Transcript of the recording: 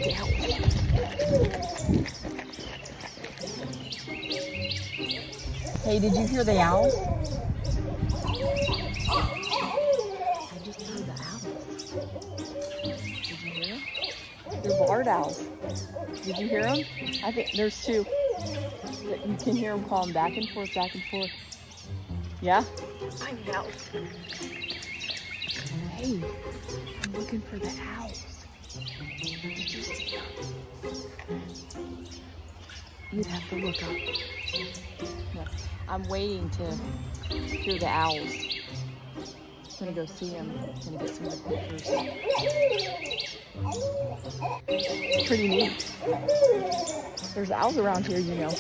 The owls. Hey, did you hear the owls? I just heard the owls. Did you hear them? They're barred owls. Did you hear them? I think there's two. You can hear them calling back and forth, back and forth. Yeah? Find the owls. Hey, I'm looking for the owls. Did you see them? You'd have to look up. No, I'm waiting to hear the owls. I'm gonna go see them. I'm gonna get some of the pictures. It's pretty neat. There's owls around here, you know.